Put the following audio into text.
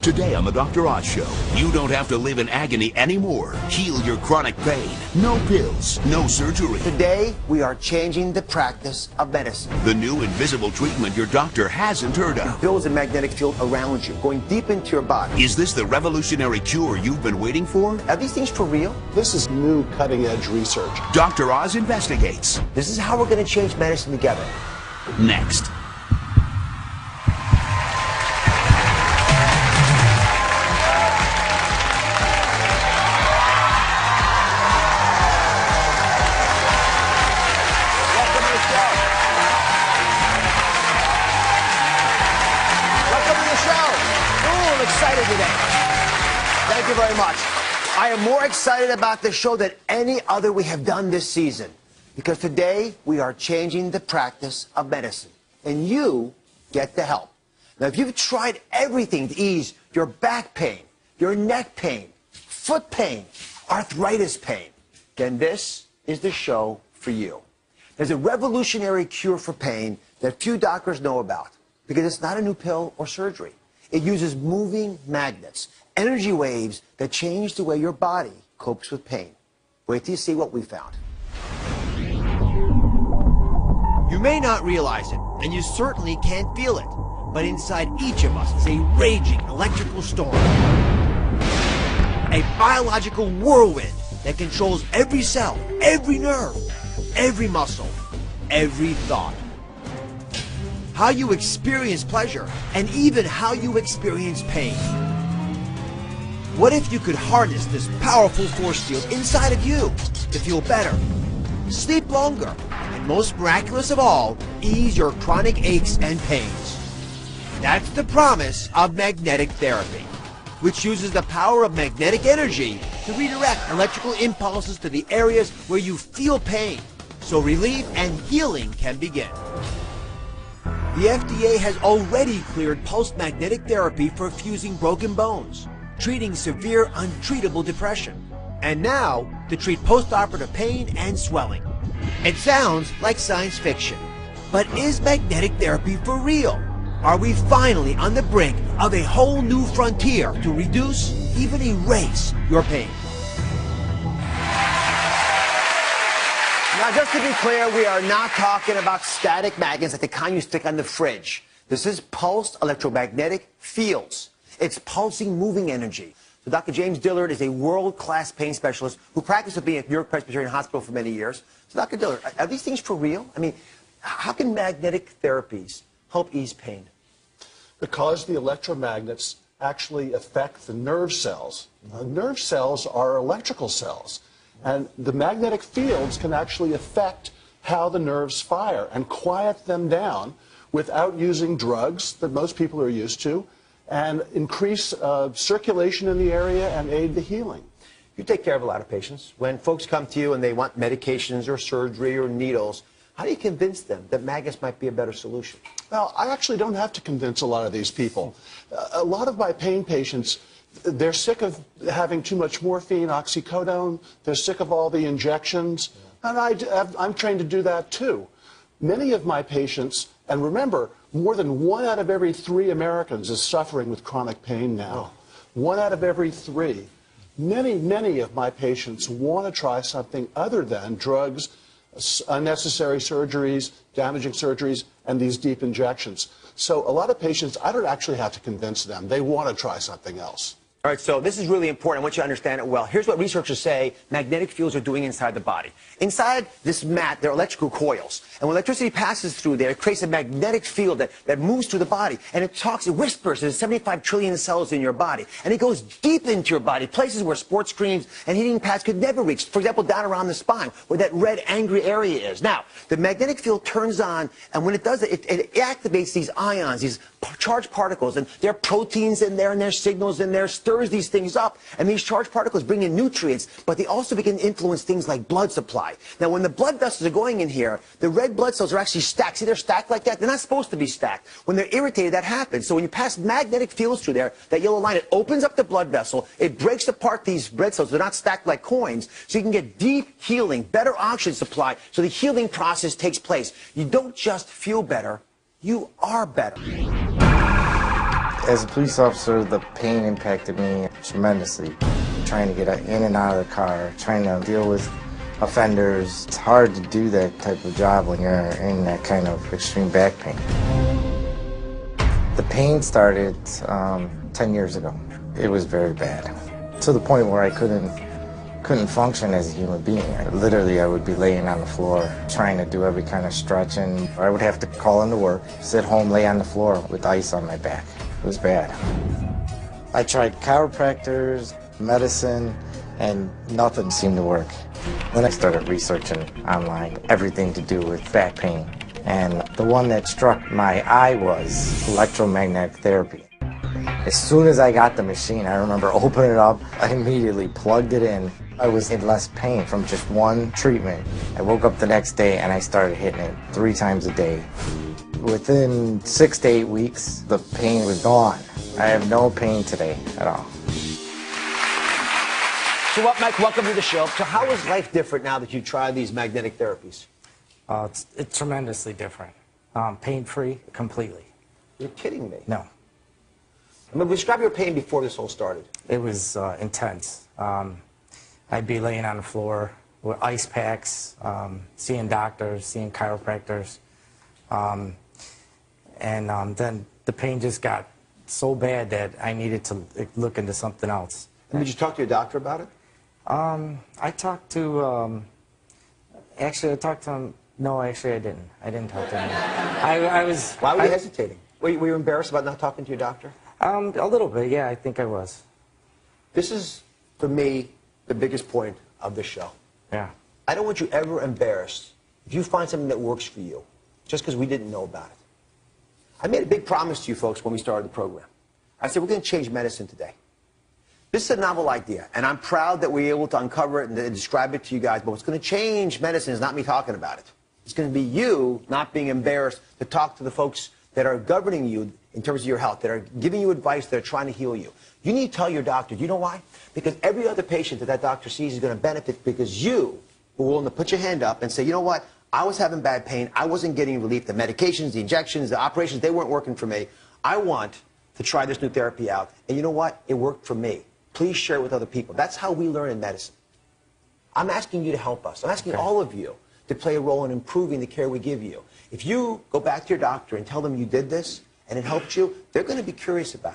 Today on the Dr. Oz Show, you don't have to live in agony anymore. Heal your chronic pain. No pills, no surgery. Today, we are changing the practice of medicine. The new invisible treatment your doctor hasn't heard of. It builds a magnetic field around you, going deep into your body. Is this the revolutionary cure you've been waiting for? Are these things for real? This is new cutting-edge research. Dr. Oz investigates. This is how we're going to change medicine together. Next. Thank you very much. I am more excited about this show than any other we have done this season, because today we are changing the practice of medicine, and you get the help. Now, if you've tried everything to ease your back pain, your neck pain, foot pain, arthritis pain, then this is the show for you. There's a revolutionary cure for pain that few doctors know about, because it's not a new pill or surgery. It uses moving magnets, energy waves that change the way your body copes with pain. Wait till you see what we found. You may not realize it, and you certainly can't feel it, but inside each of us is a raging electrical storm. A biological whirlwind that controls every cell, every nerve, every muscle, every thought. How you experience pleasure, and even how you experience pain. What if you could harness this powerful force field inside of you to feel better, sleep longer, and most miraculous of all, ease your chronic aches and pains? That's the promise of magnetic therapy, which uses the power of magnetic energy to redirect electrical impulses to the areas where you feel pain, so relief and healing can begin. The FDA has already cleared pulsed magnetic therapy for fusing broken bones, treating severe untreatable depression, and now to treat post-operative pain and swelling. It sounds like science fiction, but is magnetic therapy for real? Are we finally on the brink of a whole new frontier to reduce, even erase, your pain? Now, just to be clear, we are not talking about static magnets like the kind you stick on the fridge. This is pulsed electromagnetic fields. It's pulsing, moving energy. So Dr. James Dillard is a world-class pain specialist who practiced with me at New York Presbyterian Hospital for many years. So Dr. Dillard, are these things for real? I mean, how can magnetic therapies help ease pain? Because the electromagnets actually affect the nerve cells. Nerve cells are electrical cells. And the magnetic fields can actually affect how the nerves fire and quiet them down without using drugs that most people are used to, and increase circulation in the area and aid the healing. You take care of a lot of patients. When folks come to you and they want medications or surgery or needles, how do you convince them that magnets might be a better solution? Well, I actually don't have to convince a lot of these people. A lot of my pain patients, they're sick of having too much morphine, oxycodone. They're sick of all the injections. And I'm trained to do that too. Many of my patients, and remember, more than 1 out of every 3 Americans is suffering with chronic pain now. 1 out of every 3. Many of my patients want to try something other than drugs, unnecessary surgeries, damaging surgeries, and these deep injections. So a lot of patients, I don't actually have to convince them. They want to try something else. All right, so this is really important. I want you to understand it well. Here's what researchers say magnetic fields are doing inside the body. Inside this mat, there are electrical coils. And when electricity passes through there, it creates a magnetic field that moves through the body. And it whispers. There's 75 trillion cells in your body. And it goes deep into your body, places where sports screens and heating pads could never reach. For example, down around the spine, where that red, angry area is. Now, the magnetic field turns on, and when it does it, it activates these ions, these charged particles. And there are proteins in there, and there's signals in there, stirs these things up. And these charged particles bring in nutrients, but they also begin to influence things like blood supply. Now, when the blood vessels are going in here, the red blood cells are actually stacked. See, they're stacked like that? They're not supposed to be stacked. When they're irritated, that happens. So when you pass magnetic fields through there, that yellow line, it opens up the blood vessel. It breaks apart these red cells. They're not stacked like coins. So you can get deep healing, better oxygen supply. So the healing process takes place. You don't just feel better. You are better. As a police officer, the pain impacted me tremendously. Trying to get in and out of the car, trying to deal with offenders. It's hard to do that type of job when you're in that kind of extreme back pain. The pain started 10 years ago. It was very bad, to the point where I couldn't function as a human being. Literally, I would be laying on the floor trying to do every kind of stretching. I would have to call into work, sit home, lay on the floor with ice on my back. It was bad. I tried chiropractors, medicine, and nothing seemed to work. Then I started researching online everything to do with back pain. And the one that struck my eye was electromagnetic therapy. As soon as I got the machine, I remember opening it up, I immediately plugged it in. I was in less pain from just one treatment. I woke up the next day and I started hitting it 3 times a day. Within 6 to 8 weeks, the pain was gone. I have no pain today at all. So Mike, welcome to the show. So how is life different now that you've tried these magnetic therapies? It's tremendously different. Pain-free, completely. You're kidding me. No. I mean, describe your pain before this all started. It was intense. I'd be laying on the floor with ice packs, seeing doctors, seeing chiropractors. And then the pain just got so bad that I needed to look into something else. And did you talk to your doctor about it? I talked to, actually I talked to him, no, actually I didn't. I didn't talk to him. I was... Why were you hesitating? Were you embarrassed about not talking to your doctor? A little bit, yeah, I think I was. This is, for me, the biggest point of this show. Yeah. I don't want you ever embarrassed if you find something that works for you, just because we didn't know about it. I made a big promise to you folks when we started the program. I said, we're going to change medicine today. This is a novel idea, and I'm proud that we're able to uncover it and describe it to you guys, but what's going to change medicine is not me talking about it. It's going to be you not being embarrassed to talk to the folks that are governing you in terms of your health, that are giving you advice, that are trying to heal you. You need to tell your doctor. Do you know why? Because every other patient that doctor sees is going to benefit because you were willing to put your hand up and say, you know what? I was having bad pain. I wasn't getting relief. The medications, the injections, the operations, they weren't working for me. I want to try this new therapy out. And you know what? It worked for me. Please share it with other people. That's how we learn in medicine. I'm asking you to help us. I'm asking all of you to play a role in improving the care we give you. If you go back to your doctor and tell them you did this and it helped you, they're going to be curious about it.